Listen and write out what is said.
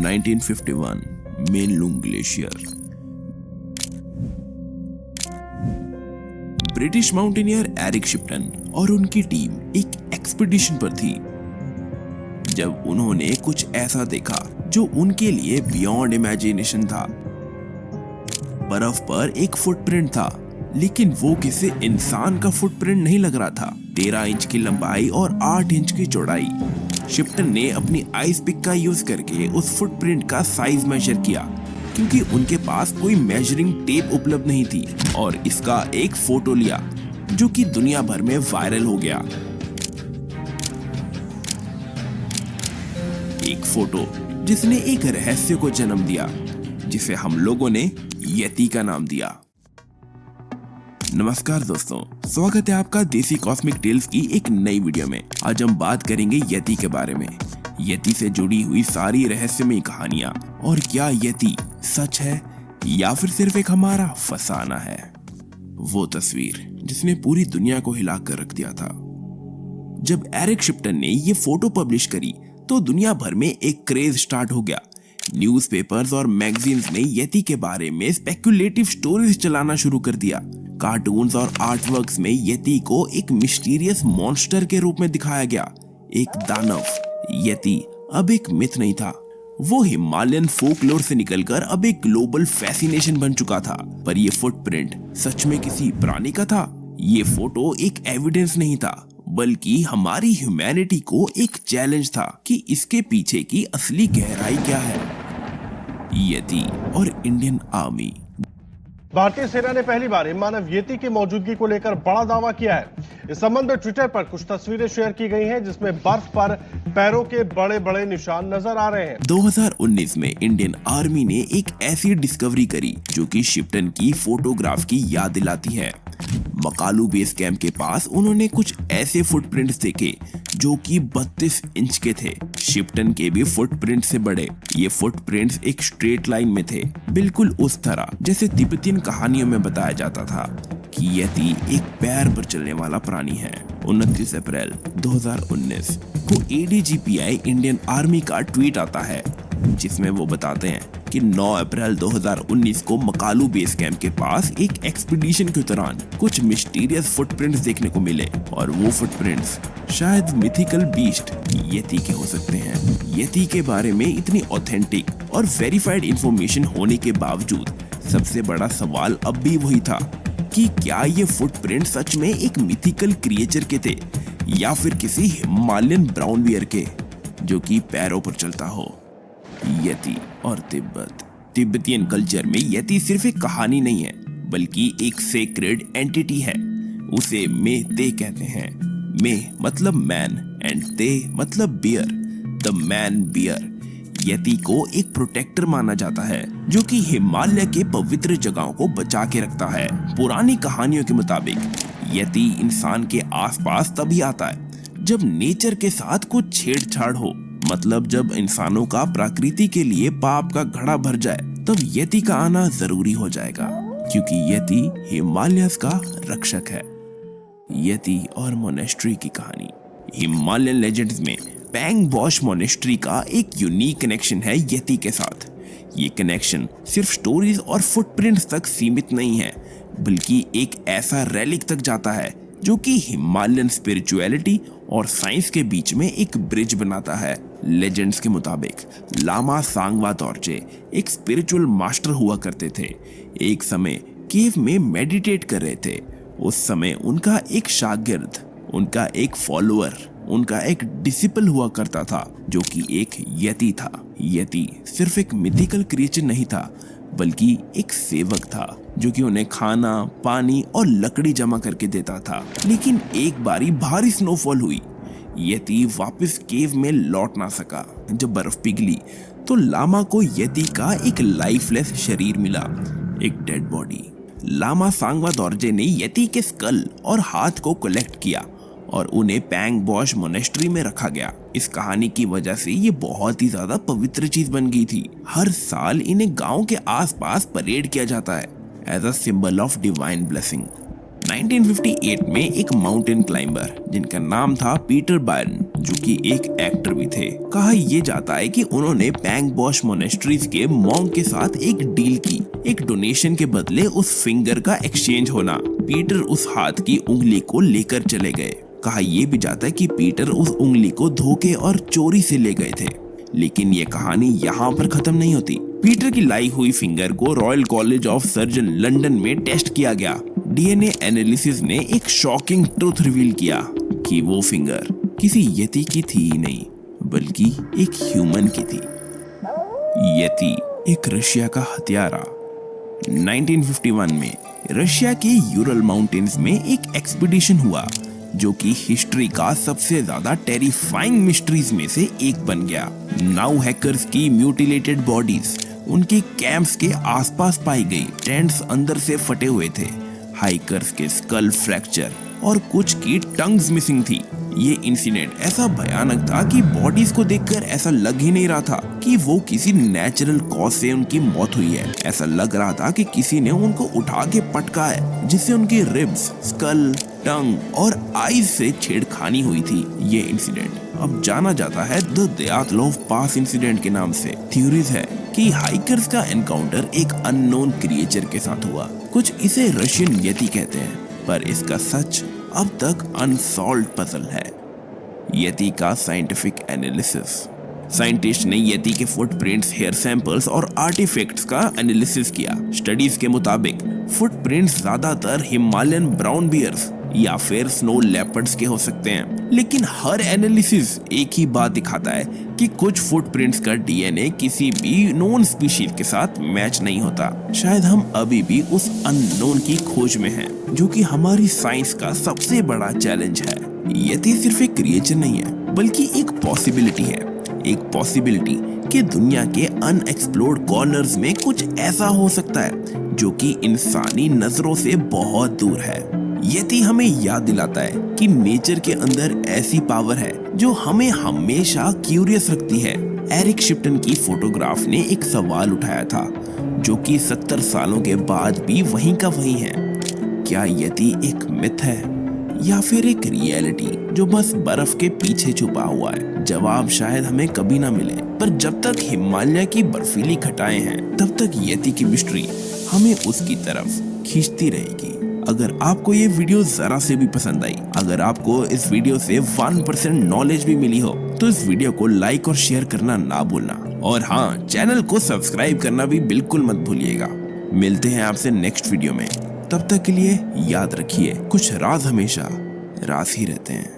1951 Menlung glacier. British mountaineer Eric Shipton और उनकी team एक एक्सपीडिशन पर थी जब उन्होंने कुछ ऐसा देखा जो उनके लिए बियॉन्ड इमेजिनेशन था। बर्फ पर एक फुटप्रिंट था, लेकिन वो किसी इंसान का फुटप्रिंट नहीं लग रहा था। 13 इंच की लंबाई और 8 इंच की चौड़ाई। शिप्टन ने अपनी आइस पिक का यूज करके उस फुटप्रिंट का साइज मेजर किया, क्योंकि उनके पास कोई मेजरिंग टेप उपलब्ध नहीं थी, और इसका एक फोटो लिया जो कि दुनिया भर में वायरल हो गया। एक फोटो जिसने एक रहस्य को जन्म दिया, जिसे हम लोगों ने यति का नाम दिया। नमस्कार दोस्तों, स्वागत है आपका देसी कॉस्मिक टेल्स की एक नई वीडियो में। आज हम बात करेंगे यति के बारे में, यति से जुड़ी हुई सारी रहस्यमयी कहानियां, और क्या यति सच है या फिर सिर्फ एक हमारा फसाना है। वो तस्वीर जिसने पूरी दुनिया को हिला कर रख दिया था। जब एरिक शिप्टन ने ये फोटो पब्लिश करी तो दुनिया भर में एक क्रेज स्टार्ट हो गया। न्यूज़पेपर्स और मैगजीन्स ने यति के बारे में स्पेक्युलेटिव स्टोरीज चलाना शुरू कर दिया। कार्टून्स और आर्टवर्क्स में यति को एक मिस्टीरियस मॉन्स्टर के रूप में दिखाया गया, एक दानव। यति अब एक मिथ नहीं था, वो हिमालयन फोकलोर से निकलकर अब एक ग्लोबल फैसिनेशन बन चुका था। पर ये फुटप्रिंट सच में किसी प्राणी का था? ये फोटो एक एविडेंस नहीं था, बल्कि हमारी ह्यूमैनिटी को एक चैलेंज था कि इसके पीछे की असली गहराई क्या है। यति और इंडियन आर्मी। भारतीय सेना ने पहली बार हिममानव यति की मौजूदगी को लेकर बड़ा दावा किया है। इस संबंध में ट्विटर पर कुछ तस्वीरें शेयर की गई हैं, जिसमें बर्फ पर पैरों के बड़े बड़े निशान नजर आ रहे हैं। 2019 में इंडियन आर्मी ने एक ऐसी डिस्कवरी करी जो कि शिप्टन की फोटोग्राफ की याद दिलाती है। मकालू बेस कैंप के पास उन्होंने कुछ ऐसे फुटप्रिंट्स देखे जो कि 32 इंच के थे। शिप्टन के भी फुटप्रिंट से बड़े। ये फुटप्रिंट्स एक स्ट्रेट लाइन में थे, बिल्कुल उस तरह जैसे तिब्बतियन कहानियों में बताया जाता था कि यति एक पैर पर चलने वाला प्राणी है। 29 अप्रैल 2019 को एडीजीपीआई इंडियन आर्मी का ट्वीट आता है, जिसमें वो बताते हैं कि 9 अप्रैल 2019 को मकालू बेस कैंप के पास एक एक्सपीडिशन के दौरान कुछ मिस्टीरियस फुटप्रिंट्स देखने को मिले, और वो फुटप्रिंट्स शायद मिथिकल बीस्ट यति के हो सकते हैं। यति के बारे में इतनी ऑथेंटिक और वेरीफाइड इंफॉर्मेशन होने के बावजूद सबसे बड़ा सवाल अब भी वही था कि क्या ये फुटप्रिंट सच में एक मिथिकल क्रिएचर के थे या फिर किसी हिमालयन ब्राउन बियर के जो कि पैरों पर चलता हो। यति और तिब्बत। तिब्बतियन कल्चर में यति सिर्फ एक कहानी नहीं है, बल्कि एक सेक्रेड एंटिटी है। उसे मे ते कहते हैं। मे मतलब मैन एंड ते मतलब बियर, द मैन बियर। यति को एक प्रोटेक्टर माना जाता है जो कि हिमालय के पवित्र जगहों को बचा के रखता है। पुरानी कहानियों के मुताबिक यति इंसान के आसपास तभी आता है जब नेचर के साथ कुछ छेड़छाड़ हो, मतलब जब इंसानों का प्रकृति के लिए पाप का घड़ा भर जाए, तब यति का आना जरूरी हो जाएगा, क्योंकि यति हिमालयस का रक्षक है। यति और मोनेस्ट्री की कहानी। हिमालयन लेजेंड्स में पैंग बॉश मोनेस्ट्री का एक यूनिक कनेक्शन है यति के साथ। ये कनेक्शन सिर्फ स्टोरीज और फुटप्रिंट्स तक सीमित नहीं है, बल्कि एक ऐसा रेलिक तक जाता है जो कि हिमालयन स्पिरिचुअलिटी और साइंस के बीच में एक ब्रिज बनाता है। लेजेंड्स के मुताबिक लामा सांगवा तोरचे एक स्पिरिचुअल मास्टर हुआ करते थे। एक समय केव में मेडिटेट कर रहे थे। उस समय उनका एक शागिर्द, उनका एक फॉलोअर, उनका एक डिसिपल हुआ करता था जो कि एक यति था। यति सिर्फ एक मिथिकल क्रिएचर नहीं था, बल्कि एक सेवक था जो कि उन्हें खाना, पानी और लकड़ी जमा करके देता था। लेकिन एक बारी भारी स्नोफॉल हुई, यति वापस केव में लौट ना सका। जब बर्फ पिघली तो लामा को यति का एक लाइफलेस शरीर मिला, एक डेड बॉडी। लामा सांगवा दोरजे ने यति के स्कल और हाथ को कलेक्ट किया और उन्हें पैंग बॉश मोनेस्ट्री में रखा गया। इस कहानी की वजह से ये बहुत ही ज्यादा पवित्र चीज बन गई थी। हर साल इन्हें गांव के आसपास परेड किया जाता है as a symbol of divine blessing. 1958 में एक माउंटेन क्लाइंबर जिनका नाम था पीटर बायरन, जो कि एक एक्टर भी थे, कहा यह जाता है कि उन्होंने पैंग बॉश मोनेस्ट्रीज के मॉन्क के साथ एक डील की, एक डोनेशन के बदले उस फिंगर का एक्सचेंज होना। पीटर उस हाथ की उंगली को लेकर चले गए। कहा यह भी जाता है कि पीटर उस उंगली को धोखे और चोरी से ले गए थे। लेकिन ये कहानी यहाँ पर खत्म नहीं होती। पीटर की लाई हुई फिंगर को royal college of surgeon London में टेस्ट किया गया। डीएनए एनालिसिस ने एक शॉकिंग ट्रुथ रिवील किया कि वो फिंगर किसी यति की थी ही नहीं, बल्कि एक ह्यूमन की थी। यति एक रशिया का हत्यारा। 1951 में रशिया के यूरल माउंटेन्स में एक एक्सपीडिशन हुआ जो कि हिस्ट्री का सबसे ज्यादा टेरिफाइंग मिस्ट्रीज में से एक बन गया। नाउ हैकर्स की म्यूटिलेटेड बॉडीज उनके कैंप्स के आसपास पाई गई। टेंट्स अंदर से फटे हुए थे, हाइकर्स के स्कल फ्रैक्चर और कुछ की टंग्स मिसिंग थी। ये इंसिडेंट ऐसा भयानक था कि बॉडीज को देखकर ऐसा लग ही नहीं रहा था कि वो किसी नेचुरल कॉज से उनकी मौत हुई है। ऐसा लग रहा था कि किसी ने उनको उठा के पटका है, जिससे उनकी रिब्स, स्कल, टंग और आईज से छेड़खानी हुई थी। ये इंसिडेंट अब जाना जाता है द दयातलोव पास इंसिडेंट के नाम से। थ्योरीज है कि हाइकर्स का एनकाउंटर एक अननोन क्रिएचर के साथ हुआ। कुछ इसे रशियन यति कहते हैं, पर इसका सच अब तक अनसॉल्व्ड पजल है। यति का साइंटिफिक एनालिसिस। साइंटिस्ट ने यति के फुटप्रिंट्स, हेयर सैंपल्स और आर्टिफैक्ट्स का एनालिसिस किया। स्टडीज के मुताबिक फुटप्रिंट्स ज्यादातर हिमालयन ब्राउन बियर्स या फिर स्नो लेपर्ड्स के हो सकते हैं, लेकिन हर एनालिसिस एक ही बात दिखाता है कि कुछ फुटप्रिंट्स का डीएनए किसी भी नोन स्पीशीज के साथ मैच नहीं होता। शायद हम अभी भी उस अननोन की खोज में हैं, जो कि हमारी साइंस का सबसे बड़ा चैलेंज है। यति सिर्फ एक क्रिएचर नहीं है, बल्कि एक पॉसिबिलिटी है। एक पॉसिबिलिटी कि दुनिया के अनएक्सप्लोर्ड कॉर्नर्स में कुछ ऐसा हो सकता है जो कि इंसानी नजरों से बहुत दूर है। यति हमें याद दिलाता है कि नेचर के अंदर ऐसी पावर है जो हमें हमेशा क्यूरियस रखती है। एरिक शिप्टन की फोटोग्राफ ने एक सवाल उठाया था जो कि 70 सालों के बाद भी वहीं का वहीं है। क्या यति एक मिथ है या फिर एक रियलिटी जो बस बर्फ के पीछे छुपा हुआ है? जवाब शायद हमें कभी ना मिले, पर जब तक हिमालय की बर्फीली घटाएं हैं, तब तक यति की मिस्ट्री हमें उसकी तरफ खींचती रहेगी। अगर आपको ये वीडियो जरा से भी पसंद आई, अगर आपको इस वीडियो से 1% नॉलेज भी मिली हो, तो इस वीडियो को लाइक और शेयर करना ना भूलना। और हाँ, चैनल को सब्सक्राइब करना भी बिल्कुल मत भूलिएगा। मिलते हैं आपसे नेक्स्ट वीडियो में। तब तक के लिए याद रखिए, कुछ राज हमेशा राज ही रहते हैं।